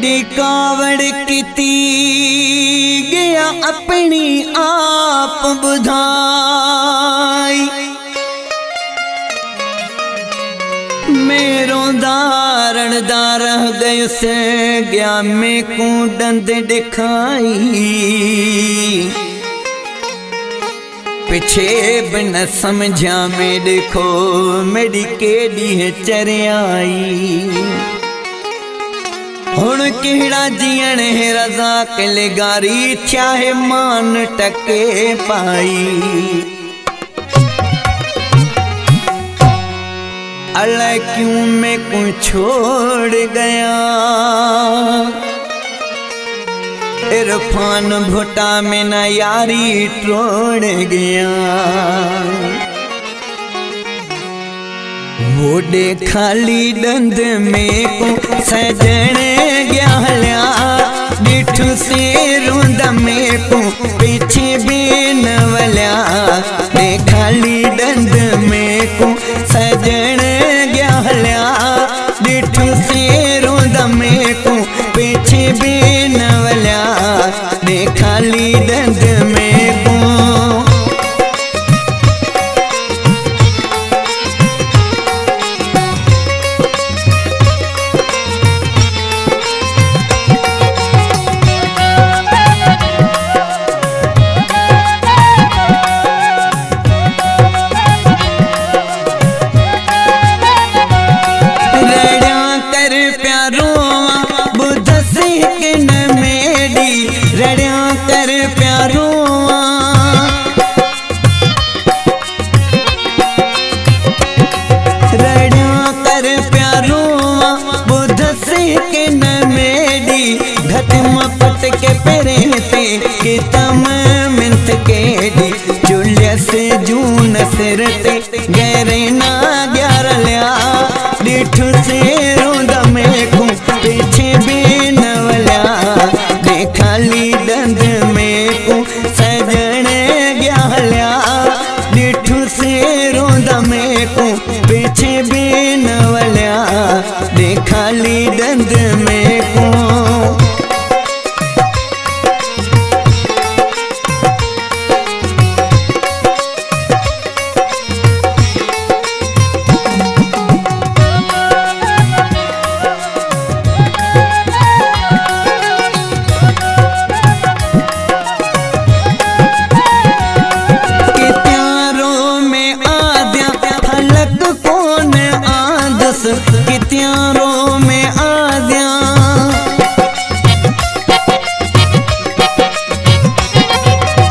AD कावड़ कीती गया अपनी आप बुधाई। मेरो दारण दार गयो से गया में को दंद दिखाई। पिछे बिन समझा में देखो मेरी केड़ी है चरियाई। हुण केड़ा जियण है रजा के लगारी चाहे मान टके पाई। अल्लाह क्यों मैं को छोड़ गया इरफान भुट्टा में न यारी तोड़ गया। वोडे खाली दंद में को सजन गया डिठू से रुंद में को पीछे बेन वल्या। दे खाली दंद में को सजन गया डिठू से रुंद में को पीछे बेन वल्या। दे खाली दंद में को के तम मिंत के दी जुलिया से जून सिरते गहरे ना ग्यार लिया। डिठू से रोंद में को पीछे बेन वल्या। दे खाली दंद में को सजन गया डिठू से रोंद में को पीछे बेन वल्या। दे खाली दंद में को कित्यारों में आद्या।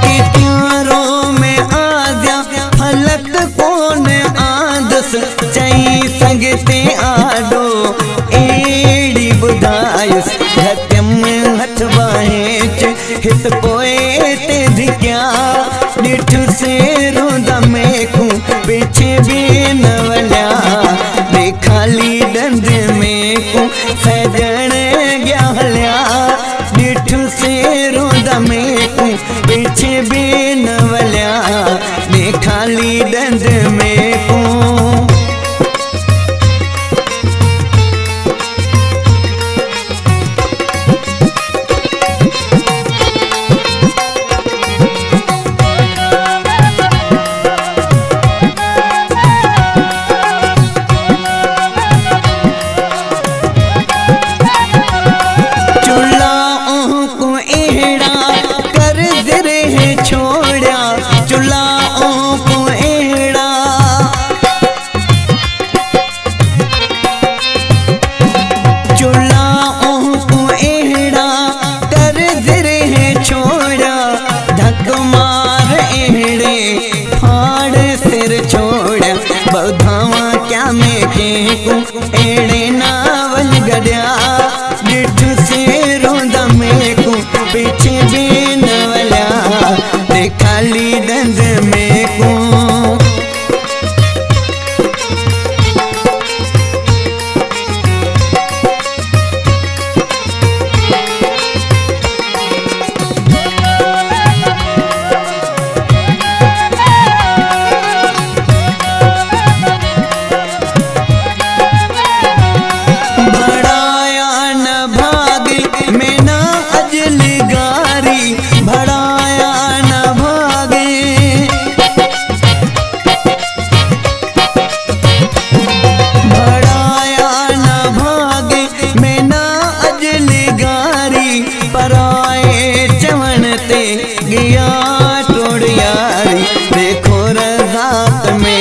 कित्यारों में आद्या फलक कौन आदस चई संगते आडो एड़ी बुधायुस। हत्यम हथ बाहेच हित पोए ते धिक्या। डिठू से रुंद में को पीछे बेन वल्या। दे खाली दंद में को सजन गया डिठू से रुंद में को पीछे बेन वल्या। दे खाली दंद में को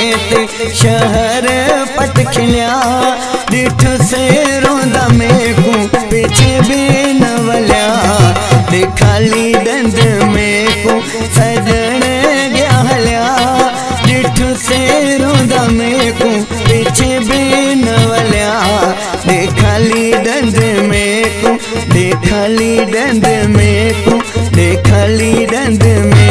ते शहर पट खिलिया डिठ से रोंदा मेकू पीछे बेन वलिया ते खाली दंद मेकू सजण गया हलिया डिठ से रोंदा मेकू पीछे बेन वलिया ते खाली दंद मेकू ते खाली दंद मेकू ते खाली दंद में